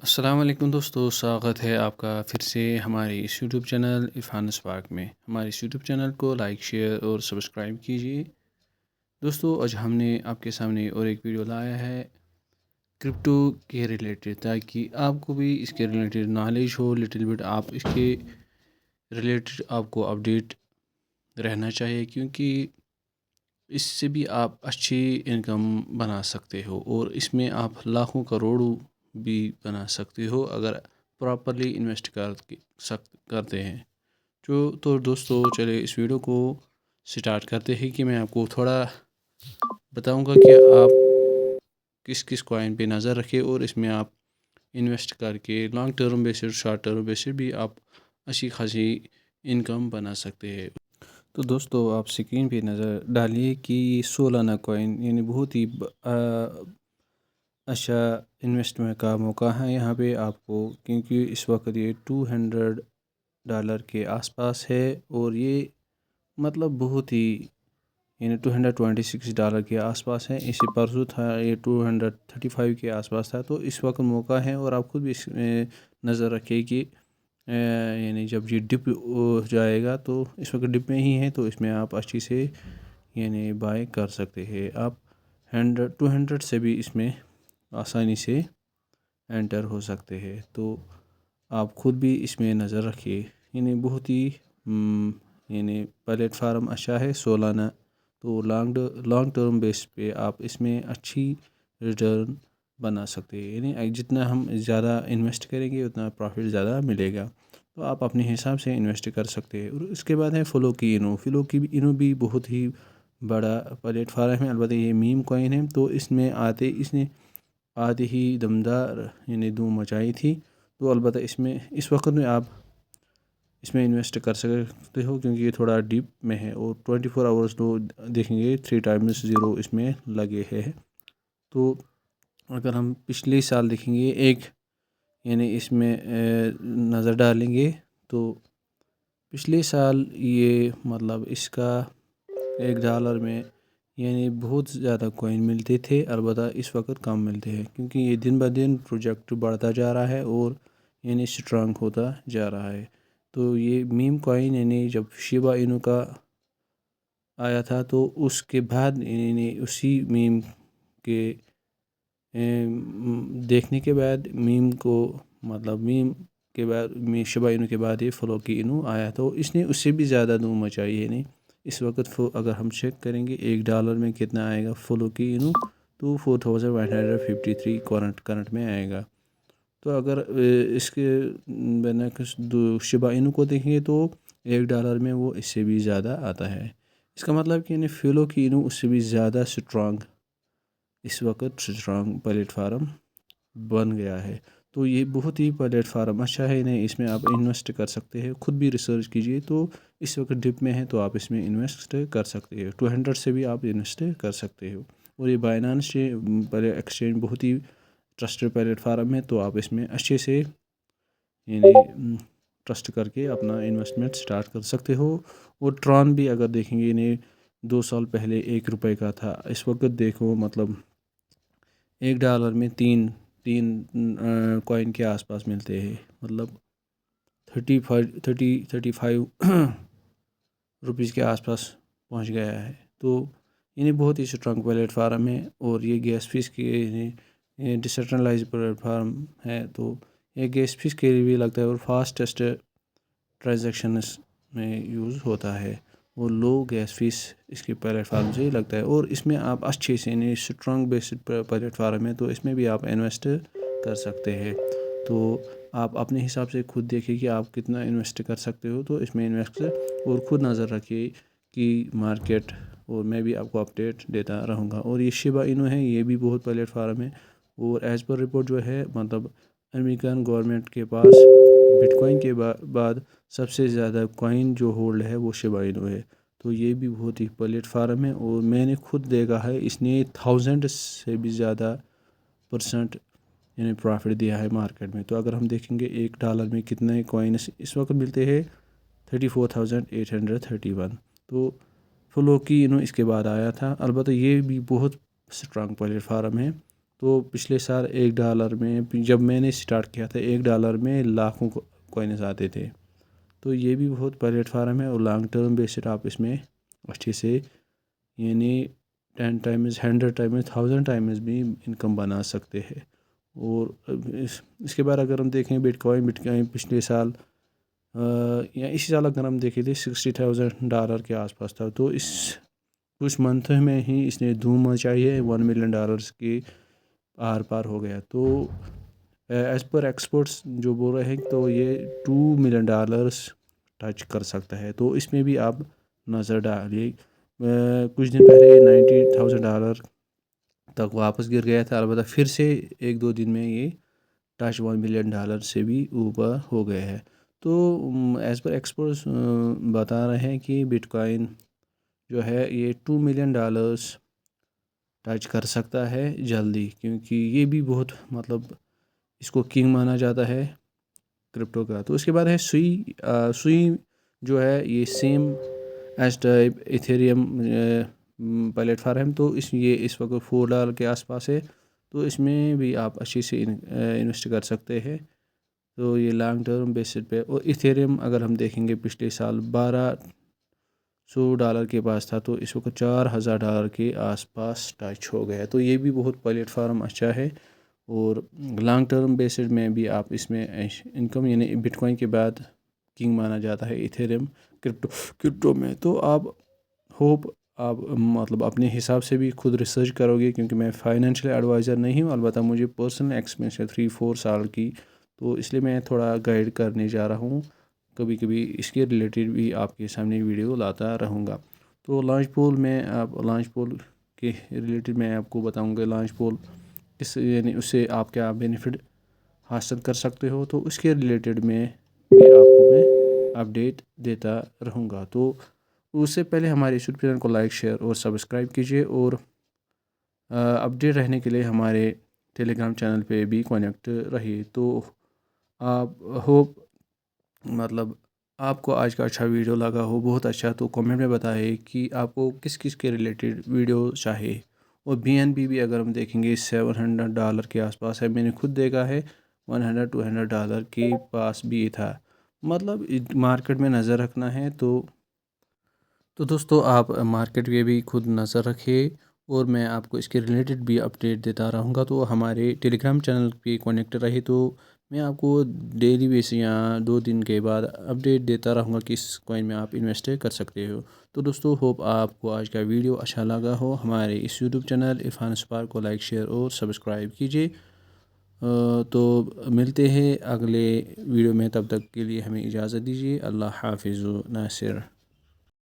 السلام علیکم دوستو، سواگت ہے آپ کا پھر سے ہمارے اس یوٹیوب چینل عرفان اسپاک میں۔ ہمارے اس یوٹیوب چینل کو لائک، شیئر اور سبسکرائب کیجیے۔ دوستو، آج ہم نے آپ کے سامنے اور ایک ویڈیو لایا ہے کرپٹو کے ریلیٹڈ، تاکہ آپ کو بھی اس کے ریلیٹڈ نالج ہو لٹل بٹ، آپ اس کے ریلیٹڈ آپ کو اپڈیٹ رہنا چاہیے، کیونکہ اس سے بھی آپ اچھی انکم بنا سکتے ہو اور اس میں آپ لاکھوں کروڑوں بھی بنا سکتے ہو اگر پراپرلی انویسٹ کرتے ہیں۔ تو دوستو، چلے اس ویڈیو کو سٹارٹ کرتے ہیں کہ میں آپ کو تھوڑا بتاؤں گا کہ آپ کس کس کوائن پہ نظر رکھیں اور اس میں آپ انویسٹ کر کے long term basis, short term basis بھی آپ اچھی خاصی انکم بنا سکتے ہیں۔ تو دوستو، آپ سکرین پہ نظر ڈالیے کہ یہ سولانا کوائن یعنی بہت ہی اچھا انویسٹمنٹ کا موقع ہے یہاں پہ آپ کو، کیونکہ اس وقت یہ $200 کے آس پاس ہے، اور یہ مطلب بہت ہی یعنی $226 کے آس پاس ہے۔ اسی پرسوں تھا یہ 235 کے آس پاس تھا، تو اس وقت موقع ہے، اور آپ خود بھی اس میں نظر رکھیں کہ یعنی جب یہ ڈپ ہو جائے گا، تو اس وقت ڈپ میں ہی ہے، تو اس میں آپ اچھی سے یعنی بائی کر سکتے ہیں۔ آپ 200 سے بھی اس میں آسانی سے انٹر ہو سکتے ہیں، تو آپ خود بھی اس میں نظر رکھیے۔ یعنی بہت ہی یعنی پلیٹ فارم اچھا ہے سولانا، تو لانگ ٹرم بیس پہ آپ اس میں اچھی ریٹرن بنا سکتے ہیں۔ یعنی جتنا ہم زیادہ انویسٹ کریں گے اتنا پروفٹ زیادہ ملے گا، تو آپ اپنے حساب سے انویسٹ کر سکتے ہیں۔ اور اس کے بعد ہے فلو بھی بہت ہی بڑا پلیٹ فارم ہے، البتہ یہ میم کوائن ہے، تو اس نے آتے ہی دمدار یعنی دھوم مچائی تھی، تو البتہ اس وقت میں آپ اس میں انویسٹ کر سکتے ہو، کیونکہ یہ تھوڑا ڈیپ میں ہے، اور 24 آورس تو دیکھیں گے 3 ٹائمز 0 اس میں لگے ہیں۔ تو اگر ہم پچھلے سال دیکھیں گے یعنی اس میں نظر ڈالیں گے، تو پچھلے سال یہ مطلب اس کا $1 میں یعنی بہت زیادہ کوائن ملتے تھے، البتہ اس وقت کم ملتے ہیں، کیونکہ یہ دن بہ دن پروجیکٹ بڑھتا جا رہا ہے اور یعنی اسٹرانگ ہوتا جا رہا ہے۔ تو یہ میم کوائن یعنی جب شیبا اینو کا آیا تھا، تو اس کے بعد یعنی اسی میم کے دیکھنے کے بعد میم کے بعد شیبا اینو کے بعد یہ فلو کی اینو آیا، تو اس نے اس سے بھی زیادہ دھوم مچائی۔ یعنی اس وقت اگر ہم چیک کریں گے $1 میں کتنا آئے گا فلو کی اینو، تو 4153 کرنٹ میں آئے گا۔ تو اگر اس کے برعکس شیبا اینو کو دیکھیں گے، تو $1 میں وہ اس سے بھی زیادہ آتا ہے۔ اس کا مطلب کہ یعنی فلو کی اینو اس سے بھی زیادہ اس وقت اسٹرانگ پلیٹ فارم بن گیا ہے۔ تو یہ بہت ہی پلیٹ فارم اچھا ہے، نہیں اس میں آپ انویسٹ کر سکتے ہیں، خود بھی ریسرچ کیجیے۔ تو اس وقت ڈپ میں ہے، تو آپ اس میں انویسٹ کر سکتے ہیں، 200 سے بھی آپ انویسٹ کر سکتے ہو۔ اور یہ بائنانس ایکسچینج بہت ہی ٹرسٹڈ پلیٹ فارم ہے، تو آپ اس میں اچھے سے یعنی ٹرسٹ کر کے اپنا انویسٹمنٹ سٹارٹ کر سکتے ہو۔ اور ٹران بھی اگر دیکھیں گے، یعنی 2 سال پہلے $1 کا تھا، اس وقت دیکھو مطلب $1 میں تین کوائن کے آس پاس ملتے ہیں، مطلب 35 روپیز کے آس پاس پہنچ گیا ہے۔ تو یعنی بہت ہی اسٹرانگ پلیٹ فارم ہے، اور یہ گیس فیس کے یعنی ڈسنٹرلائز پلیٹ فارم ہے، تو یہ گیس فیس کے لیے بھی لگتا ہے، اور فاسٹسٹ ٹرانزیکشنز میں یوز ہوتا ہے، اور لو گیس فیس اس کے پلیٹ فارم سے ہی لگتا ہے۔ اور اس میں آپ اچھے سے یعنی اسٹرانگ بیسڈ پلیٹ فارم ہے، تو اس میں بھی آپ انویسٹ کر سکتے ہیں۔ تو آپ اپنے حساب سے خود دیکھیں کہ آپ کتنا انویسٹ کر سکتے ہو، تو اس میں انویسٹ اور خود نظر رکھیے کہ مارکیٹ، اور میں بھی آپ کو اپڈیٹ دیتا رہوں گا۔ اور یہ شیبا اینو ہے، یہ بھی بہت پلیٹ فارم ہے، اور ایز پر رپورٹ جو ہے مطلب امریکن گورنمنٹ کے پاس بٹ کوائن کے بعد سب سے زیادہ کوائن جو ہولڈ ہے وہ شیبا اینو ہے، تو یہ بھی بہت ہی پلیٹ فارم ہے، اور میں نے خود دیکھا ہے اس نے 1000 سے بھی زیادہ % یعنی پروفٹ دیا ہے مارکیٹ میں۔ تو اگر ہم دیکھیں گے $1 میں کتنے کوائنس اس وقت ملتے ہیں، 34,831، تو فلو کی اینو اس کے بعد آیا تھا، البتہ یہ بھی بہت اسٹرانگ پلیٹ فارم ہے، تو پچھلے سال $1 میں جب میں نے سٹارٹ کیا تھا $1 میں لاکھوں کوئنز آتے تھے. تو یہ بھی بہت پلیٹ فارم ہے اور لانگ ٹرم بیسڈ آپ اس میں اچھے سے یعنی 10 ٹائمز 100 ٹائمز 1000 ٹائمز بھی انکم بنا سکتے ہیں. اور اس کے بعد اگر ہم دیکھیں بٹ کوائن پچھلے سال یا اسی سال اگر ہم دیکھیں تھے $60,000 کے آس پاس تھا. تو اس کچھ منتھ میں ہی اس نے دھوم مچائی ہے. $1 ملین کے آر پار ہو گیا. تو ایز پر ایکسپرٹس جو بول رہے ہیں تو یہ $2 ملین ٹچ کر سکتا ہے. تو اس میں بھی آپ نظر ڈالیے. کچھ دن پہلے $90,000 تک واپس گر گیا تھا. البتہ پھر سے 1-2 دن میں یہ ٹچ $1 ملین سے بھی اوپر ہو گئے ہے. تو ایز پر ایکسپرٹس بتا رہے ہیں کہ بٹ کوائن جو ہے یہ $2 ملین ٹچ کر سکتا ہے جلدی، کیونکہ یہ بھی بہت اس کو کنگ مانا جاتا ہے کرپٹو کا. تو اس کے بعد ہے سوئی جو ہے یہ same as type Ethereum plate form. تو یہ اس وقت $4 کے آس پاس ہے. تو اس میں بھی آپ اچھی سے انویسٹ کر سکتے ہیں. تو یہ لانگ ٹرم بیسڈ پہ. اور ایتھیریم اگر ہم دیکھیں گے پچھلے سال $1,200 کے پاس تھا. تو اس وقت $4,000 کے آس پاس ٹچ ہو گیا. تو یہ بھی بہت پلیٹ فارم اچھا ہے. اور لانگ ٹرم بیسڈ میں بھی آپ اس میں انکم یعنی بٹ کوائن کے بعد کنگ مانا جاتا ہے ایتھیریم کرپٹو میں. تو آپ اپنے حساب سے بھی خود ریسرچ کرو گے، کیونکہ میں فائنینشیل ایڈوائزر نہیں ہوں. البتہ مجھے پرسنل ایکسپیرینس ہے 3-4 سال کی. تو اس لیے میں تھوڑا گائیڈ کرنے جا رہا ہوں. کبھی کبھی اس کے ریلیٹڈ بھی آپ کے سامنے ویڈیو لاتا رہوں گا. تو لانچ پول کے ریلیٹڈ میں آپ کو بتاؤں گا لانچ پول یعنی اس سے آپ کیا بینیفٹ حاصل کر سکتے ہو. تو اس کے ریلیٹڈ میں بھی آپ کو میں اپڈیٹ دیتا رہوں گا. تو اس سے پہلے ہمارے اس چینل کو لائک شیئر اور سبسکرائب کیجیے. اور اپڈیٹ رہنے کے لیے ہمارے ٹیلی گرام چینل پہ بھی کنیکٹ رہیے. تو آپ آپ کو آج کا اچھا ویڈیو لگا ہو بہت اچھا. تو کمنٹ میں بتائے کہ آپ کو کس کے ریلیٹڈ ویڈیو چاہیے. اور BNB بھی اگر ہم دیکھیں گے $700 کے آس پاس ہے. میں نے خود دیکھا ہے $100-200 کے پاس بھی تھا. مارکیٹ میں نظر رکھنا ہے. تو دوستو آپ مارکیٹ پہ بھی خود نظر رکھے اور میں آپ کو اس کے ریلیٹڈ بھی اپڈیٹ دیتا رہوں گا. تو ہمارے ٹیلی گرام چینل پہ کنیکٹ رہے. تو میں آپ کو ڈیلی بیس یا 2 دن کے بعد اپڈیٹ دیتا رہوں گا کہ اس کوائن میں آپ انویسٹ کر سکتے ہو. تو دوستو ہوپ آپ کو آج کا ویڈیو اچھا لگا ہو. ہمارے اس یوٹیوب چینل عرفان اسپارک کو لائک شیئر اور سبسکرائب کیجیے. تو ملتے ہیں اگلے ویڈیو میں. تب تک کے لیے ہمیں اجازت دیجیے. اللہ حافظ. ناصر.